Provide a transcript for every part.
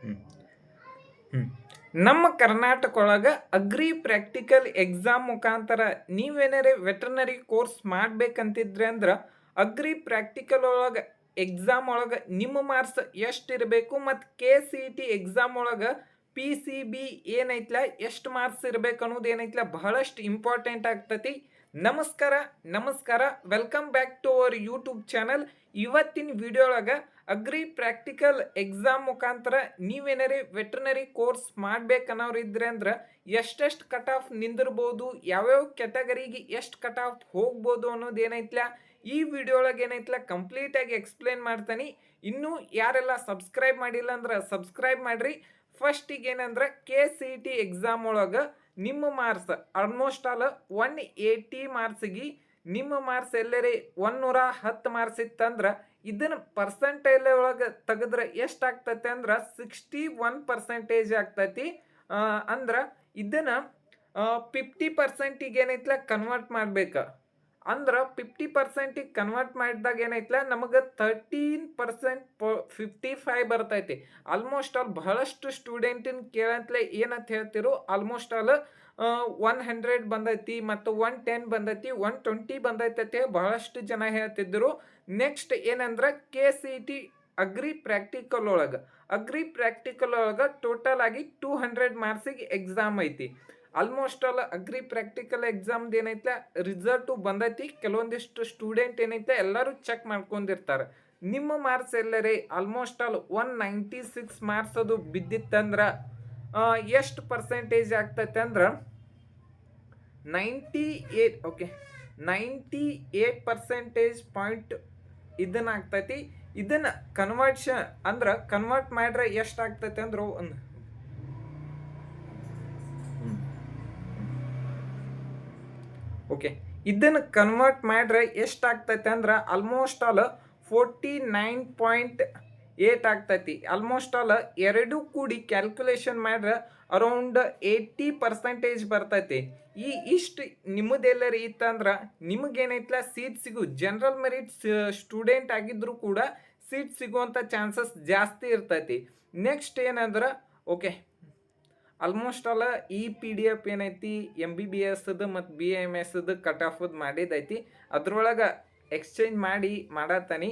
ಹ್ಮ್. ಹ್ಮ್. ನಮ್ಮ ಕರ್ನಾಟಕ ಒಳಗೆ agri practical exam ಮುಖಾಂತರ ನೀವೇನಾರೇ ವೆಟರ್ನರಿ ಕೋರ್ಸ್ ಮಾಡ್ಬೇಕಂತಿದ್ರೆ ಅಂದ್ರೆ ಅಗ್ರಿ ಪ್ರಾಕ್ಟಿಕಲ್ ಒಳಗೆ ಎಕ್ಸಾಮ್ ಒಳಗೆ ನಿಮ್ಮ ಮಾರ್ಕ್ಸ್ ಎಷ್ಟು ಇರಬೇಕು ಮತ್ತು KCET ಎಕ್ಸಾಮ್ ಒಳಗೆ PCB ಏನೈತ್ಲ ಎಷ್ಟು ಮಾರ್ಕ್ಸ್ ಇರಬೇಕು ಅನ್ನೋದು ಏನೈತ್ಲ ಬಹಳಷ್ಟು ಇಂಪಾರ್ಟೆಂಟ್ ಆಗ್ತತಿ. ನಮಸ್ಕಾರ ನಮಸ್ಕಾರ, welcome back to our YouTube channel. ಇವತ್ತಿನ ವಿಡಿಯೋ ಒಳಗೆ ಅಗ್ರಿ ಪ್ರಾಕ್ಟಿಕಲ್ ಎಕ್ಸಾಮ್ ಮುಖಾಂತರ ನೀವೇನಾರೇ ವೆಟರ್ನರಿ ಕೋರ್ಸ್ ಮಾಡ್ಬೇಕನ್ನೋರು ಇದ್ರೆ ಅಂದ್ರೆ ಎಷ್ಟೆಷ್ಟು ಕಟ್ ಆಫ್ ನಿಂದಿರ್ಬೋದು, ಯಾವ್ಯಾವ ಕ್ಯಾಟಗರಿಗೆ ಎಷ್ಟು ಕಟ್ ಆಫ್ ಹೋಗ್ಬೋದು ಅನ್ನೋದು ಏನೈತ್ಲ ಈ ವಿಡಿಯೋ ಒಳಗೆ ಏನೈತ್ಲ ಕಂಪ್ಲೀಟಾಗಿ ಎಕ್ಸ್ಪ್ಲೇನ್ ಮಾಡ್ತಾನೆ. ಇನ್ನೂ ಯಾರೆಲ್ಲ ಸಬ್ಸ್ಕ್ರೈಬ್ ಮಾಡಿಲ್ಲ ಅಂದ್ರೆ ಸಬ್ಸ್ಕ್ರೈಬ್ ಮಾಡ್ರಿ. ಫಸ್ಟಿಗೆ ಏನಂದ್ರೆ KCET ಎಕ್ಸಾಮ್ ಒಳಗೆ ನಿಮ್ಮ ಮಾರ್ಕ್ಸ್ ಆಲ್ಮೋಸ್ಟ್ ಆಲ್ 180 ಮಾರ್ಕ್ಸಿಗೆ ನಿಮ್ಮ ಮಾರ್ಕ್ಸ್ ಎಲ್ಲರೇ 110 ಮಾರ್ಕ್ಸ್ ಇತ್ತಂದ್ರೆ ಇದನ್ನ ಪರ್ಸೆಂಟೇಜ್ ಒಳಗೆ ತೆಗೆದ್ರೆ ಎಷ್ಟಾಗ್ತೈತೆ ಅಂದ್ರೆ 61% ಆಗ್ತೈತಿ. ಅಂದ್ರೆ ಇದನ್ನ 50%ಗೆ ಏನೈತ್ಲ ಕನ್ವರ್ಟ್ ಮಾಡ್ಬೇಕು. ಅಂದ್ರೆ 50%ಗೆ ಕನ್ವರ್ಟ್ ಮಾಡಿದಾಗ ಏನೈತ್ಲ ನಮಗೆ 13% 55 ಬರ್ತೈತಿ. ಆಲ್ಮೋಸ್ಟ್ ಆಲ್ ಬಹಳಷ್ಟು ಸ್ಟೂಡೆಂಟಿನ ಕೇಳಂತಲೇ ಏನಂತ ಹೇಳ್ತಿರು, ಆಲ್ಮೋಸ್ಟ್ ಆಲ್ 100 ಬಂದೈತಿ ಮತ್ತು 110 ಬಂದೈತಿ, 120 ಬಂದೈತೆ ಬಹಳಷ್ಟು ಜನ ಹೇಳ್ತಿದ್ರು. ನೆಕ್ಸ್ಟ್ ಏನಂದ್ರೆ KCET ಅಗ್ರಿ ಪ್ರಾಕ್ಟಿಕಲ್ ಒಳಗೆ ಟೋಟಲ್ ಆಗಿ 200 ಮಾರ್ಕ್ಸಿಗೆ ಎಕ್ಸಾಮ್ ಐತಿ. ಆಲ್ಮೋಸ್ಟ್ ಆಲ್ ಅಗ್ರಿ ಪ್ರಾಕ್ಟಿಕಲ್ ಎಕ್ಸಾಮ್ದು ಏನೈತೆ ರಿಸಲ್ಟು ಬಂದೈತಿ. ಕೆಲವೊಂದಿಷ್ಟು ಸ್ಟೂಡೆಂಟ್ ಏನೈತೆ ಎಲ್ಲರೂ ಚೆಕ್ ಮಾಡ್ಕೊಂಡಿರ್ತಾರೆ. ನಿಮ್ಮ ಮಾರ್ಕ್ಸ್ ಎಲ್ಲರೇ ಆಲ್ಮೋಸ್ಟ್ ಆಲ್ 196 ಮಾರ್ಕ್ಸ್ ಅದು ಬಿದ್ದಿತ್ತಂದ್ರೆ ಎಷ್ಟು ಪರ್ಸೆಂಟೇಜ್ ಆಗ್ತೈತೆ ಅಂದ್ರೆ 98, ಓಕೆ 98% ಪಾಯಿಂಟ್ ಇದನ್ನ ಆಗ್ತೈತಿ. ಇದನ್ನ ಕನ್ವರ್ಟ್ ಮಾಡ್ರೆ ಎಷ್ಟು ಆಗ್ತೈತೆ ಅಂದ್ರೆ ಒಂದು ಓಕೆ ಇದನ್ನು ಕನ್ವರ್ಟ್ ಮಾಡ್ರೆ ಎಷ್ಟಾಗ್ತೈತೆ ಅಂದ್ರೆ ಆಲ್ಮೋಸ್ಟ್ ಆಲ್ 49.8 ಆಗ್ತೈತಿ. ಆಲ್ಮೋಸ್ಟ್ ಆಲ್ ಎರಡು ಕೂಡಿ ಕ್ಯಾಲ್ಕುಲೇಷನ್ ಮಾಡ್ರೆ ಅರೌಂಡ್ 80% ಬರ್ತೈತಿ. ಇಷ್ಟು ನಿಮ್ಮದೆಲ್ಲರಿ ಇತ್ತಂದ್ರೆ ನಿಮಗೇನೈತ್ಲ ಸೀಟ್ ಸಿಗು ಜನರಲ್ ಮೆರಿಟ್ ಸ್ಟೂಡೆಂಟ್ ಆಗಿದ್ರು ಕೂಡ ಸೀಟ್ ಸಿಗುವಂಥ ಚಾನ್ಸಸ್ ಜಾಸ್ತಿ ಇರ್ತೈತಿ. ನೆಕ್ಸ್ಟ್ ಏನಂದ್ರೆ ಓಕೆ ಆಲ್ಮೋಸ್ಟ್ ಆಲ್ ಈ PDF ಏನೈತಿ MBBS ಮತ್ತು BAMS ಕಟ್ ಆಫ್ ಮಾಡಿದೈತಿ. ಅದ್ರೊಳಗೆ ಎಕ್ಸ್ಚೇಂಜ್ ಮಾಡತ್ತಾನೆ.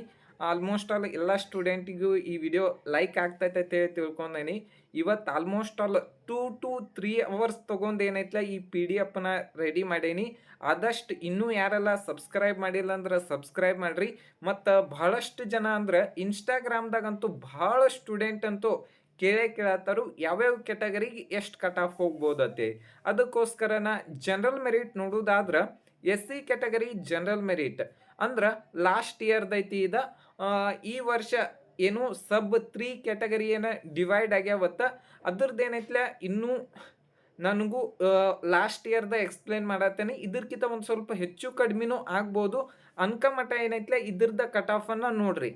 ಆಲ್ಮೋಸ್ಟ್ ಆಲ್ ಎಲ್ಲ ಸ್ಟೂಡೆಂಟಿಗೂ ಈ ವಿಡಿಯೋ ಲೈಕ್ ಆಗ್ತೈತೆ ಅಂತೇಳಿ ತಿಳ್ಕೊಂಡೇನಿ. ಇವತ್ತು ಆಲ್ಮೋಸ್ಟ್ ಆಲ್ 2 to 3 hours ತೊಗೊಂಡು ಏನೈತ್ಲ ಈ PDFನ ರೆಡಿ ಮಾಡೇನಿ. ಆದಷ್ಟು ಇನ್ನೂ ಯಾರೆಲ್ಲ ಸಬ್ಸ್ಕ್ರೈಬ್ ಮಾಡಿಲ್ಲ ಅಂದ್ರೆ ಸಬ್ಸ್ಕ್ರೈಬ್ ಮಾಡಿರಿ. ಮತ್ತು ಬಹಳಷ್ಟು ಜನ ಅಂದ್ರೆ ಇನ್ಸ್ಟಾಗ್ರಾಮ್ದಾಗಂತೂ ಭಾಳ ಸ್ಟೂಡೆಂಟ್ ಅಂತೂ ಕೇಳತ್ತಾರು ಯಾವ್ಯಾವ ಕ್ಯಾಟಗರಿಗೆ ಎಷ್ಟು ಕಟ್ ಆಫ್ ಹೋಗ್ಬೋದತ್ತೆ. ಅದಕ್ಕೋಸ್ಕರನ ಜನರಲ್ ಮೆರಿಟ್ ನೋಡೋದಾದ್ರೆ SC ಕ್ಯಾಟಗರಿ ಜನರಲ್ ಮೆರಿಟ್ ಅಂದ್ರೆ ಲಾಸ್ಟ್ ಇಯರ್ದೈತಿ. ಈ ವರ್ಷ ಏನು ಸಬ್ 3 ಕ್ಯಾಟಗರಿ ಏನು ಡಿವೈಡ್ ಆಗ್ಯಾವತ್ತ ಅದ್ರದ್ದೇನೈತ್ಲ ಇನ್ನೂ ನನಗೂ ಲಾಸ್ಟ್ ಇಯರ್ದ ಎಕ್ಸ್ಪ್ಲೇನ್ ಮಾಡತ್ತೇನೆ. ಇದಕ್ಕಿಂತ ಒಂದು ಸ್ವಲ್ಪ ಹೆಚ್ಚು ಕಡಿಮೆನೂ ಆಗ್ಬೋದು. ಅನ್ಕಮಟ ಏನೈತ್ಲ ಇದ್ರದ ಕಟ್ ಆಫನ್ನು ನೋಡ್ರಿ.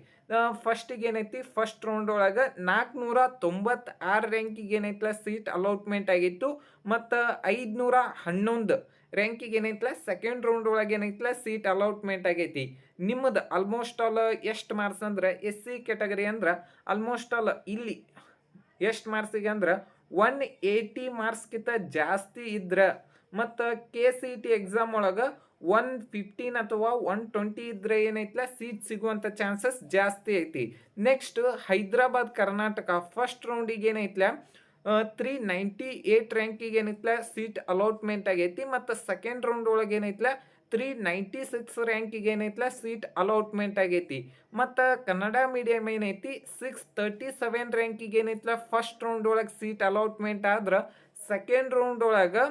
ಫಸ್ಟಿಗೆ ಏನೈತಿ ಫಸ್ಟ್ ರೌಂಡ್ ಒಳಗೆ 496 ರ್ಯಾಂಕಿಗೆ ಏನೈತ್ಲ ಸೀಟ್ ಅಲಾಟ್ಮೆಂಟ್ ಆಗಿತ್ತು. ಮತ್ತು 511 ರ್ಯಾಂಕಿಗೆ ಏನೈತ್ಲ ಸೆಕೆಂಡ್ ರೌಂಡ್ ಒಳಗೆ ಏನೈತ್ಲ ಸೀಟ್ ಅಲಾಟ್ಮೆಂಟ್ ಆಗೈತಿ. ನಿಮ್ಮದು ಆಲ್ಮೋಸ್ಟ್ ಆಲ್ ಎಷ್ಟು ಮಾರ್ಕ್ಸ್ ಅಂದ್ರೆ SC ಕ್ಯಾಟಗರಿ ಅಂದ್ರೆ ಆಲ್ಮೋಸ್ಟ್ ಆಲ್ ಇಲ್ಲಿ ಎಷ್ಟು ಮಾರ್ಕ್ಸಿಗೆ ಅಂದ್ರೆ 180 ಮಾರ್ಕ್ಸ್ಗಿಂತ ಜಾಸ್ತಿ ಇದ್ರೆ ಮತ್ತು KCET ಎಕ್ಸಾಮ್ ಒಳಗೆ 115 ಅಥವಾ 120 ಇದ್ರೆ ಏನೈತ್ಲ ಸೀಟ್ ಸಿಗುವಂಥ ಚಾನ್ಸಸ್ ಜಾಸ್ತಿ ಐತಿ. ನೆಕ್ಸ್ಟ್ ಹೈದರಾಬಾದ್ ಕರ್ನಾಟಕ ಫಸ್ಟ್ ರೌಂಡಿಗೆ ಏನೈತ್ಲ 398 ರ್ಯಾಂಕಿಗೆ ಏನೈತ್ಲ ಸೀಟ್ ಅಲಾಟ್ಮೆಂಟ್ ಆಗೈತಿ. ಮತ್ತು ಸೆಕೆಂಡ್ ರೌಂಡ್ ಒಳಗೆ ಏನೈತ್ಲ 396 ರ್ಯಾಂಕಿಗೆ ಏನೈತ್ಲ ಸೀಟ್ ಅಲಾಟ್ಮೆಂಟ್ ಆಗೈತಿ. ಮತ್ತು ಕನ್ನಡ ಮೀಡಿಯಂ ಏನೈತಿ 637 ರ್ಯಾಂಕಿಗೆ ಏನೈತ್ಲ ಫಸ್ಟ್ ರೌಂಡ್ ಒಳಗೆ ಸೀಟ್ ಅಲಾಟ್ಮೆಂಟ್ ಆದ್ರೆ ಸೆಕೆಂಡ್ ರೌಂಡ್ ಒಳಗೆ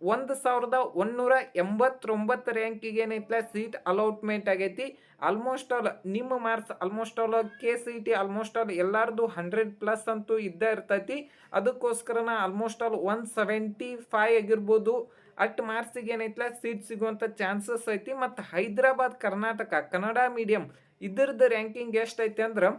1189 ರ್ಯಾಂಕಿಗೆ ಏನೈತ್ಲ ಸೀಟ್ ಅಲಾಟ್ಮೆಂಟ್ ಆಗೈತಿ. ಆಲ್ಮೋಸ್ಟ್ ಆಲ್ ನಿಮ್ಮ marks almost all KCET almost all ಎಲ್ಲರದು 100+ ಅಂತೂ ಇದ್ದೇ ಇರ್ತೈತಿ. ಅದಕ್ಕೋಸ್ಕರನ ಆಲ್ಮೋಸ್ಟ್ ಆಲ್ 175 ಆಗಿರ್ಬೋದು ಅಟ್ ಮಾರ್ಕ್ಸಿಗೆ ಏನೈತ್ಲ ಸೀಟ್ ಸಿಗುವಂಥ ಚಾನ್ಸಸ್ ಐತಿ. ಮತ್ತು ಹೈದರಾಬಾದ್ ಕರ್ನಾಟಕ ಕನ್ನಡ ಮೀಡಿಯಂ ಇದ್ರದ್ದು ರ್ಯಾಂಕಿಂಗ್ ಎಷ್ಟೈತಿ ಅಂದ್ರೆ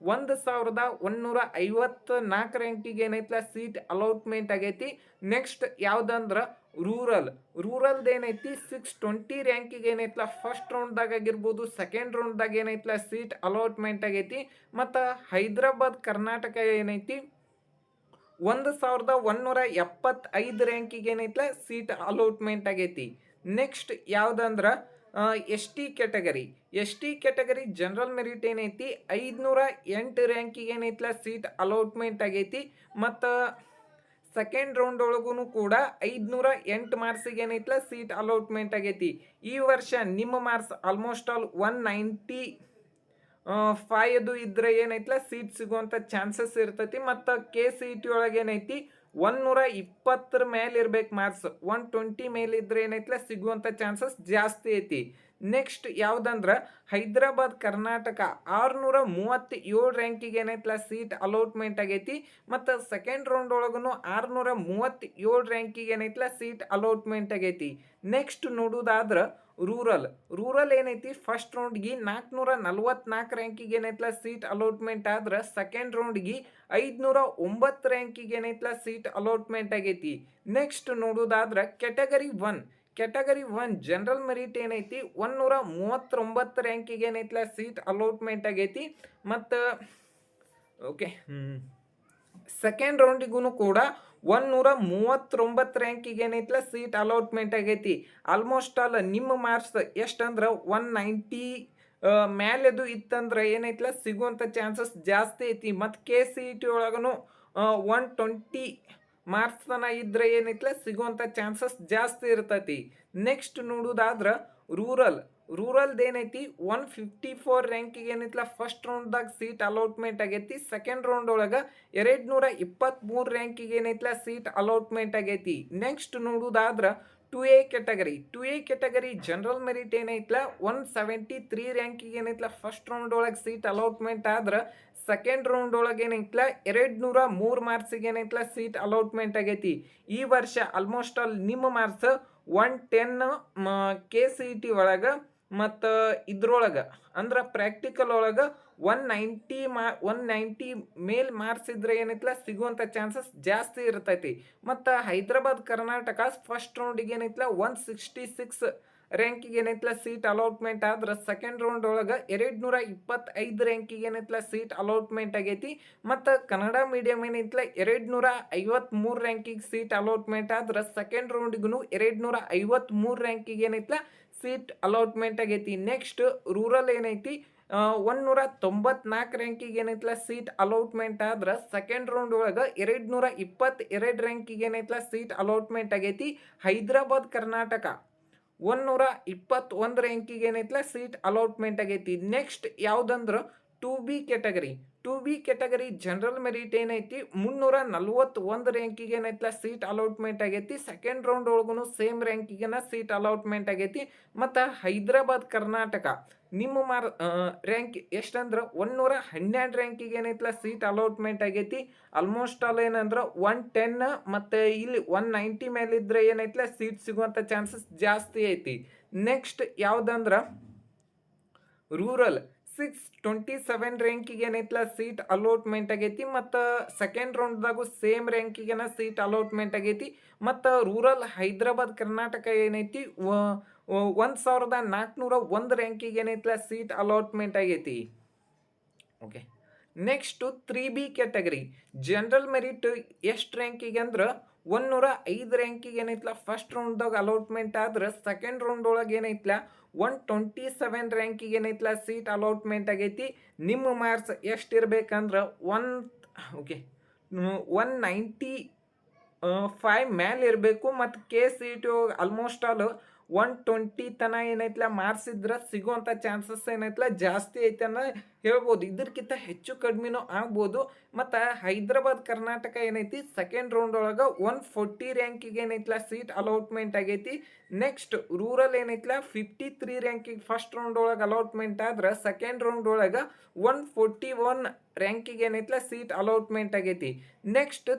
1154 ರ್ಯಾಂಕಿಗೆ ಏನೈತ್ಲ ಸೀಟ್ ಅಲಾಟ್ಮೆಂಟ್ ಆಗೈತಿ. ನೆಕ್ಸ್ಟ್ ಯಾವುದಂದ್ರೆ ರೂರಲ್ದು ಏನೈತಿ 620 ರ್ಯಾಂಕಿಗೆ ಏನೈತಲ್ಲ ಫಸ್ಟ್ ರೌಂಡ್ದಾಗ ಆಗಿರ್ಬೋದು, ಸೆಕೆಂಡ್ ರೌಂಡ್ದಾಗ ಏನೈತಲ್ಲ ಸೀಟ್ ಅಲಾಟ್ಮೆಂಟ್ ಆಗೈತಿ. ಮತ್ತು ಹೈದರಾಬಾದ್ ಕರ್ನಾಟಕ ಏನೈತಿ 1175 ರ್ಯಾಂಕಿಗೆ ಏನೈತಲ್ಲ ಸೀಟ್ ಅಲಾಟ್ಮೆಂಟ್ ಆಗೈತಿ. ನೆಕ್ಸ್ಟ್ ಯಾವುದಂದ್ರೆ S T category general merit ಏನೈತಿ 508 ರ್ಯಾಂಕಿಗೆ ಏನೈತಲ್ಲ ಸೀಟ್ ಅಲಾಟ್ಮೆಂಟ್ ಆಗೈತಿ. ಮತ್ತು ಸೆಕೆಂಡ್ ರೌಂಡ್ ಒಳಗೂ ಕೂಡ 508 ಮಾರ್ಕ್ಸಿಗೆ ಏನೈತಲ್ಲ ಸೀಟ್ ಅಲಾಟ್ಮೆಂಟ್ ಆಗೈತಿ. ಈ ವರ್ಷ ನಿಮ್ಮ ಮಾರ್ಕ್ಸ್ ಆಲ್ಮೋಸ್ಟ್ ಆಲ್ 195 ಅದು ಇದ್ರೆ ಏನೈತಲ್ಲ ಸೀಟ್ ಸಿಗುವಂಥ ಚಾನ್ಸಸ್ ಇರ್ತೈತಿ. ಮತ್ತು KCET ಒಳಗೆ ಏನೈತಿ 120 ಮೇಲೆ ಇರ್ಬೇಕು ಮಾರ್ಕ್ಸ್, 120 ಮೇಲೆ ಇದ್ರೆ ಏನೈತಲ್ಲ ಸಿಗುವಂಥ ಚಾನ್ಸಸ್ ಜಾಸ್ತಿ ಐತಿ. ನೆಕ್ಸ್ಟ್ ಯಾವುದಂದ್ರೆ ಹೈದರಾಬಾದ್ ಕರ್ನಾಟಕ 637 ರ್ಯಾಂಕಿಗೆ ಏನೈತಲ್ಲ ಸೀಟ್ ಅಲಾಟ್ಮೆಂಟ್ ಆಗೈತಿ. ಮತ್ತು ಸೆಕೆಂಡ್ ರೌಂಡ್ ಒಳಗೂ 637 ರ್ಯಾಂಕಿಗೆ ಏನೈತಲ್ಲ ಸೀಟ್ ಅಲಾಟ್ಮೆಂಟ್ ಆಗೈತಿ. ನೆಕ್ಸ್ಟ್ ನೋಡೋದಾದ್ರೆ ರೂರಲ್ ಏನೈತಿ ಫಸ್ಟ್ ರೌಂಡ್ಗೆ 444 ರ್ಯಾಂಕಿಗೆ ಏನೈತಲ್ಲ ಸೀಟ್ ಅಲಾಟ್ಮೆಂಟ್ ಆದ್ರೆ ಸೆಕೆಂಡ್ ರೌಂಡ್ಗೆ 509 ರ್ಯಾಂಕಿಗೆ ಏನೈತಲ್ಲ ಸೀಟ್ ಅಲಾಟ್ಮೆಂಟ್ ಆಗೈತಿ. ನೆಕ್ಸ್ಟ್ ನೋಡೋದಾದ್ರೆ ಕ್ಯಾಟಗರಿ 1 ಜನರಲ್ ಮೆರಿಟ್ ಏನೈತಿ 139 ರ್ಯಾಂಕಿಗೆ ಏನೈತಲ್ಲ ಸೀಟ್ ಅಲಾಟ್ಮೆಂಟ್ ಆಗೈತಿ. ಮತ್ತು ಸೆಕೆಂಡ್ ರೌಂಡಿಗೂ ಕೂಡ 139 ರ್ಯಾಂಕಿಗೆ ಏನೈತಲ್ಲ ಸೀಟ್ ಅಲಾಟ್ಮೆಂಟ್ ಆಗೈತಿ. ಆಲ್ಮೋಸ್ಟ್ ಆಲ್ ನಿಮ್ಮ ಮಾರ್ಕ್ಸ್ ಎಷ್ಟಂದ್ರೆ 190 ಮೇಲೆದು ಇತ್ತಂದ್ರೆ ಏನೈತಲ್ಲ ಸಿಗುವಂಥ ಚಾನ್ಸಸ್ ಜಾಸ್ತಿ ಐತಿ. ಮತ್ತು KCET ಒಳಗೂ 120 ಮಾರ್ಕ್ಸ್ ತನ ಇದ್ರೆ ಏನೈತಲ್ಲ ಸಿಗುವಂಥ ಚಾನ್ಸಸ್ ಜಾಸ್ತಿ ಇರ್ತೈತಿ. ನೆಕ್ಸ್ಟ್ ನೋಡೋದಾದ್ರೆ ರೂರಲ್ದು ಏನೈತಿ 154 ರ್ಯಾಂಕಿಗೆ ಏನೈತಲ್ಲ ಫಸ್ಟ್ ರೌಂಡ್ದಾಗ ಸೀಟ್ ಅಲಾಟ್ಮೆಂಟ್ ಆಗೈತಿ. ಸೆಕೆಂಡ್ ರೌಂಡ್ ಒಳಗೆ 223 ರ್ಯಾಂಕಿಗೆ ಏನೈತಲ್ಲ ಸೀಟ್ ಅಲಾಟ್ಮೆಂಟ್ ಆಗೈತಿ. ನೆಕ್ಸ್ಟ್ ನೋಡೋದಾದ್ರೆ 2A ಕ್ಯಾಟಗರಿ ಜನರಲ್ ಮೆರಿಟ್ ಏನೈತಲ್ಲ 173 ರ್ಯಾಂಕಿಗೆ ಏನೈತಲ್ಲ ಫಸ್ಟ್ ರೌಂಡ್ ಒಳಗೆ ಸೀಟ್ ಅಲಾಟ್ಮೆಂಟ್ ಆದ್ರೆ ಸೆಕೆಂಡ್ ರೌಂಡ್ ಒಳಗೆ ಏನೈತಲ್ಲ 203 ಮಾರ್ಕ್ಸಿಗೆ ಏನೈತಲ್ಲ ಸೀಟ್ ಅಲಾಟ್ಮೆಂಟ್ ಆಗೈತಿ. ಈ ವರ್ಷ ಆಲ್ಮೋಸ್ಟ್ ಆಲ್ ನಿಮ್ಮ ಮಾರ್ಕ್ಸ್ 110 KCET ಒಳಗೆ ಮತ್ತು ಇದ್ರೊಳಗೆ ಅಂದ್ರೆ ಪ್ರಾಕ್ಟಿಕಲ್ ಒಳಗೆ 190 ಮೇಲ್ ಮಾರ್ಕ್ಸ್ ಇದ್ರೆ ಏನೈತಲ್ಲ ಸಿಗುವಂಥ ಚಾನ್ಸಸ್ ಜಾಸ್ತಿ ಇರ್ತೈತಿ. ಮತ್ತು ಹೈದರಾಬಾದ್ ಕರ್ನಾಟಕ ಫಸ್ಟ್ ರೌಂಡಿಗೆ ಏನೈತಲ್ಲ 166 ರ್ಯಾಂಕಿಗೆ ಏನೈತಲ್ಲ ಸೀಟ್ ಅಲಾಟ್ಮೆಂಟ್ ಆದ್ರೆ ಸೆಕೆಂಡ್ ರೌಂಡ್ ಒಳಗೆ 225 ರ್ಯಾಂಕಿಗೆ ಏನೈತಲ್ಲ ಸೀಟ್ ಅಲಾಟ್ಮೆಂಟ್ ಆಗೈತಿ. ಮತ್ತು ಕನ್ನಡ ಮೀಡಿಯಂ ಏನೈತಲ್ಲ 253 ರ್ಯಾಂಕಿಗೆ ಸೀಟ್ ಅಲಾಟ್ಮೆಂಟ್ ಆದ್ರೆ ಸೆಕೆಂಡ್ ರೌಂಡಿಗೂ 253 ರ್ಯಾಂಕಿಗೆ ಏನೈತಲ್ಲ ಸೀಟ್ ಅಲಾಟ್ಮೆಂಟ್ ಆಗೈತಿ. ನೆಕ್ಸ್ಟ್ ರೂರಲ್ ಏನೈತಿ 194 ರ್ಯಾಂಕಿಗೆ ಏನೈತಲ್ಲ ಸೀಟ್ ಅಲಾಟ್ಮೆಂಟ್ ಆದ್ರೆ ಸೆಕೆಂಡ್ ರೌಂಡ್ ಒಳಗೆ 222 ರ್ಯಾಂಕಿಗೆ ಏನೈತಲ್ಲ ಸೀಟ್ ಅಲಾಟ್ಮೆಂಟ್ ಆಗೈತಿ. ಹೈದರಾಬಾದ್ ಕರ್ನಾಟಕ 121 ರ್ಯಾಂಕಿಗೆ ಏನೈತಲ್ಲ ಸೀಟ್ ಅಲಾಟ್ಮೆಂಟ್ ಆಗೈತಿ. ನೆಕ್ಸ್ಟ್ ಯಾವುದಂದ್ರೆ 2B ಕ್ಯಾಟಗರಿ ಜನರಲ್ ಮೆರಿಟ್ ಏನೈತಿ 341 ರ್ಯಾಂಕಿಗೆ ಏನೈತಲ್ಲ ಸೀಟ್ ಅಲಾಟ್ಮೆಂಟ್ ಆಗೈತಿ. ಸೆಕೆಂಡ್ ರೌಂಡ್ ಒಳಗೂ ಸೇಮ್ ರ್ಯಾಂಕಿಗೆನ ಸೀಟ್ ಅಲಾಟ್ಮೆಂಟ್ ಆಗೈತಿ. ಮತ್ತು ಹೈದರಾಬಾದ್ ಕರ್ನಾಟಕ ನಿಮ್ಮ ರ್ಯಾಂಕ್ ಎಷ್ಟಂದ್ರೆ 112 ರ್ಯಾಂಕಿಗೆ ಏನೈತಲ್ಲ ಸೀಟ್ ಅಲಾಟ್ಮೆಂಟ್ ಆಗೈತಿ. ಆಲ್ಮೋಸ್ಟ್ ಆಲ್ ಏನಂದ್ರೆ 110 ಮತ್ತು ಇಲ್ಲಿ 190 ಮೇಲೆ ಇದ್ರೆ ಏನೈತಲ್ಲ ಸೀಟ್ ಸಿಗುವಂಥ ಚಾನ್ಸಸ್ ಜಾಸ್ತಿ ಐತಿ. ನೆಕ್ಸ್ಟ್ ಯಾವುದಂದ್ರೆ ರೂರಲ್ 627 ರ್ಯಾಂಕಿಗೆ ಏನೈತಲ್ಲ ಸೀಟ್ ಅಲಾಟ್ಮೆಂಟ್ ಆಗೈತಿ. ಮತ್ತು ಸೆಕೆಂಡ್ ರೌಂಡ್ದಾಗೂ ಸೇಮ್ ರ್ಯಾಂಕಿಗೆನ ಸೀಟ್ ಅಲಾಟ್ಮೆಂಟ್ ಆಗೈತಿ. ಮತ್ತು ರೂರಲ್ ಹೈದರಾಬಾದ್ ಕರ್ನಾಟಕ ಏನೈತಿ 1401 ರ್ಯಾಂಕಿಗೆ ಏನೈತಲ್ಲ ಸೀಟ್ ಅಲಾಟ್ಮೆಂಟ್ ಆಗೈತಿ. Next 3B category general merit ಎಷ್ಟು ರ್ಯಾಂಕಿಗೆ ಅಂದ್ರೆ 105 ರ್ಯಾಂಕಿಗೆ ಏನೈತಲ್ಲ ಫಸ್ಟ್ ರೌಂಡ್ದಾಗ ಅಲಾಟ್ಮೆಂಟ್ ಆದ್ರೆ ಸೆಕೆಂಡ್ ರೌಂಡ್ ಒಳಗೆ ಏನೈತಲ್ಲ 127 ರ್ಯಾಂಕಿಗೆ ಏನೈತಲ್ಲ ಸೀಟ್ ಅಲಾಟ್ಮೆಂಟ್ ಆಗೈತಿ. ನಿಮ್ಮ ಮಾರ್ಕ್ಸ್ ಎಷ್ಟು ಇರ್ಬೇಕಂದ್ರೆ 195 ಮೇಲೆ ಇರಬೇಕು. ಮತ್ತು KCET ಆಲ್ಮೋಸ್ಟ್ ಆಲ್ 120 ತನ ಏನೈತಲ್ಲ ಮಾರ್ಕ್ಸ್ ಇದ್ರೆ ಸಿಗುವಂಥ ಚಾನ್ಸಸ್ ಏನೈತಲ್ಲ ಜಾಸ್ತಿ ಐತೆ ಅನ್ನೋ ಹೇಳ್ಬೋದು. ಇದಕ್ಕಿಂತ ಹೆಚ್ಚು ಕಡಿಮೆನೂ ಆಗ್ಬೋದು. ಮತ್ತು ಹೈದರಾಬಾದ್ ಕರ್ನಾಟಕ ಏನೈತಿ ಸೆಕೆಂಡ್ ರೌಂಡ್ ಒಳಗೆ 140 ರ್ಯಾಂಕಿಗೆ ಏನೈತಲ್ಲ ಸೀಟ್ ಅಲಾಟ್ಮೆಂಟ್ ಆಗೈತಿ. ನೆಕ್ಸ್ಟ್ ರೂರಲ್ ಏನೈತಲ್ಲ 53 ರ್ಯಾಂಕಿಗೆ ಫಸ್ಟ್ ರೌಂಡ್ ಒಳಗೆ ಅಲಾಟ್ಮೆಂಟ್ ಆದ್ರೆ ಸೆಕೆಂಡ್ ರೌಂಡ್ ಒಳಗೆ 141 ರ್ಯಾಂಕಿಗೆ ಏನೈತಲ್ಲ ಸೀಟ್ ಅಲಾಟ್ಮೆಂಟ್ ಆಗೈತಿ. ನೆಕ್ಸ್ಟ್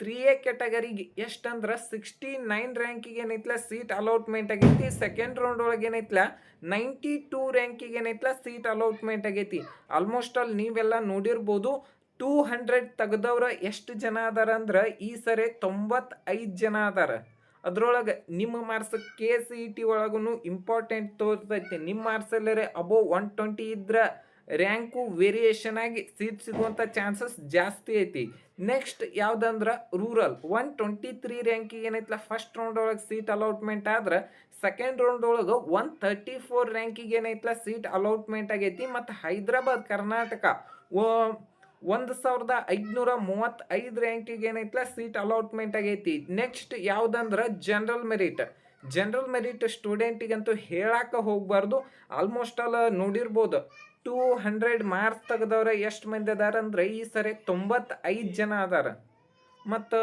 3A ಕ್ಯಾಟಗರಿಗೆ ಎಷ್ಟಂದ್ರೆ 69 ರ್ಯಾಂಕಿಗೆ ಏನೈತಲ್ಲ ಸೀಟ್ ಅಲಾಟ್ಮೆಂಟ್ ಆಗೈತಿ. ಸೆಕೆಂಡ್ ರೌಂಡ್ ಒಳಗೆ ಏನೈತಲ್ಲ 92 ರ್ಯಾಂಕಿಗೆ ಏನೈತಲ್ಲ ಸೀಟ್ ಅಲಾಟ್ಮೆಂಟ್ ಆಗೈತಿ. ಆಲ್ಮೋಸ್ಟ್ ಆಲ್ ನೀವೆಲ್ಲ ನೋಡಿರ್ಬೋದು 200 ತೆಗ್ದವ್ರ ಎಷ್ಟು ಜನ ಅದಾರ ಅಂದ್ರೆ ಈ ಸರಿ 95 ಜನ ಅದಾರ. ಅದ್ರೊಳಗೆ ನಿಮ್ಮ ಮಾರ್ಕ್ಸ್ KCET ಒಳಗೂ ಇಂಪಾರ್ಟೆಂಟ್ ತೋರ್ತೈತಿ. ನಿಮ್ಮ ಮಾರ್ಕ್ಸ್ ಎಲ್ಲರೆ ಅಬೋವ್ 120 ಇದ್ರ ರ್ಯಾಂಕು ವೇರಿಯೇಷನ್ ಆಗಿ ಸೀಟ್ ಸಿಗುವಂಥ ಚಾನ್ಸಸ್ ಜಾಸ್ತಿ ಐತಿ. ನೆಕ್ಸ್ಟ್ ಯಾವುದಂದ್ರೆ ರೂರಲ್ 123 ರ್ಯಾಂಕಿಗೆ ಏನೈತಲ್ಲ ಫಸ್ಟ್ ರೌಂಡ್ ಒಳಗೆ ಸೀಟ್ ಅಲಾಟ್ಮೆಂಟ್ ಆದ್ರೆ ಸೆಕೆಂಡ್ ರೌಂಡ್ ಒಳಗೆ 134 ರ್ಯಾಂಕಿಗೆ ಏನೈತಲ್ಲ ಸೀಟ್ ಅಲಾಟ್ಮೆಂಟ್ ಆಗೈತಿ. ಮತ್ತು ಹೈದರಾಬಾದ್ ಕರ್ನಾಟಕ 1535 ರ್ಯಾಂಕಿಗೆ ಏನೈತಲ್ಲ ಸೀಟ್ ಅಲಾಟ್ಮೆಂಟ್ ಆಗೈತಿ. ನೆಕ್ಸ್ಟ್ ಯಾವುದಂದ್ರೆ ಜನರಲ್ ಮೆರಿಟ್ ಸ್ಟೂಡೆಂಟಿಗಂತೂ ಹೇಳಕ್ಕೆ ಹೋಗ್ಬಾರ್ದು. ಆಲ್ಮೋಸ್ಟ್ ಆಲ್ ನೋಡಿರ್ಬೋದು 200 ಮಾರ್ಕ್ಸ್ ತೆಗೆದವ್ರೆ ಎಷ್ಟು ಮಂದಿ ಅದಾರ ಅಂದ್ರೆ ಈ ಸರಿ 95 ಜನ ಅದಾರ. ಮತ್ತು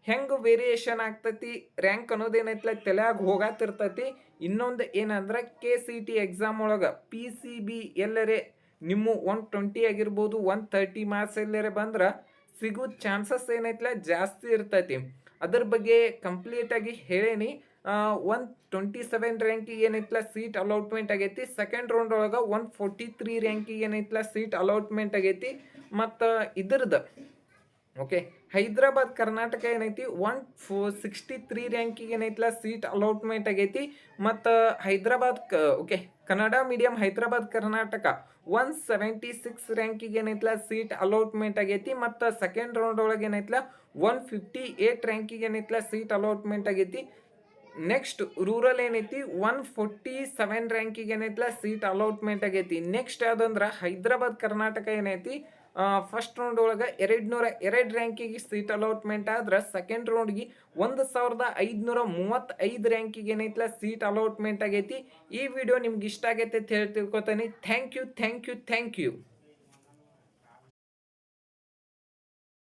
ಹೆಂಗೆ ವೇರಿಯೇಷನ್ ಆಗ್ತೈತಿ ರ್ಯಾಂಕ್ ಅನ್ನೋದೇನೈತಲ್ಲ ತಲೆಯಾಗ ಹೋಗಾತಿರ್ತೈತಿ. ಇನ್ನೊಂದು ಏನಂದ್ರೆ KCET ಎಕ್ಸಾಮ್ ಒಳಗೆ PCB ಎಲ್ಲರೇ ನಿಮ್ಮ 120 ಆಗಿರ್ಬೋದು 130 ಮಾರ್ಕ್ಸ್ ಎಲ್ಲರೇ ಬಂದ್ರೆ ಸಿಗೋ ಚಾನ್ಸಸ್ ಏನೈತಲ್ಲ ಜಾಸ್ತಿ ಇರ್ತೈತಿ. ಅದ್ರ ಬಗ್ಗೆ ಕಂಪ್ಲೀಟಾಗಿ ಹೇಳೇನಿ. 127 ರ್ಯಾಂಕಿಗೆ ಏನೈತಲ್ಲ ಸೀಟ್ ಅಲಾಟ್ಮೆಂಟ್ ಆಗೈತಿ. ಸೆಕೆಂಡ್ ರೌಂಡ್ ಒಳಗೆ 143 ರ್ಯಾಂಕಿಗೆ ಏನೈತಲ್ಲ ಸೀಟ್ ಅಲಾಟ್ಮೆಂಟ್ ಆಗೈತಿ. ಮತ್ತು ಇದ್ರದ್ದು ಓಕೆ ಹೈದರಾಬಾದ್ ಕರ್ನಾಟಕ ಏನೈತಿ 163 ರ್ಯಾಂಕಿಗೆ ಏನೈತಲ್ಲ ಸೀಟ್ ಅಲಾಟ್ಮೆಂಟ್ ಆಗೈತಿ. ಮತ್ತು ಹೈದರಾಬಾದ್ ಓಕೆ ಕನ್ನಡ ಮೀಡಿಯಂ ಹೈದರಾಬಾದ್ ಕರ್ನಾಟಕ 176 ರ್ಯಾಂಕಿಗೆ ಏನೈತಲ್ಲ ಸೀಟ್ ಅಲಾಟ್ಮೆಂಟ್ ಆಗೈತಿ. ಮತ್ತು ಸೆಕೆಂಡ್ ರೌಂಡ್ ಒಳಗೆ ಏನೈತಲ್ಲ 158 ರ್ಯಾಂಕಿಗೆ ಏನೈತಲ್ಲ ಸೀಟ್ ಅಲಾಟ್ಮೆಂಟ್ ಆಗೈತಿ. ನೆಕ್ಸ್ಟ್ ರೂರಲ್ ಏನೈತಿ 147 ರ್ಯಾಂಕಿಗೆ ಏನೈತಲ್ಲ ಸೀಟ್ ಅಲಾಟ್ಮೆಂಟ್ ಆಗೈತಿ. ನೆಕ್ಸ್ಟ್ ಯಾವುದಂದ್ರೆ ಹೈದರಾಬಾದ್ ಕರ್ನಾಟಕ ಏನೈತಿ ಫಸ್ಟ್ ರೌಂಡ್ ಒಳಗೆ 202 ರ್ಯಾಂಕಿಗೆ ಸೀಟ್ ಅಲಾಟ್ಮೆಂಟ್ ಆದ್ರೆ ಸೆಕೆಂಡ್ ರೌಂಡ್ಗೆ 1535 ರ್ಯಾಂಕಿಗೆ ಏನೈತಲ್ಲ ಸೀಟ್ ಅಲಾಟ್ಮೆಂಟ್ ಆಗೈತಿ. ಈ ವಿಡಿಯೋ ನಿಮ್ಗೆ ಇಷ್ಟ ಆಗೈತೆ ಅಂತ ಹೇಳಿ ತಿಳ್ಕೊತೀನಿ. Thank you.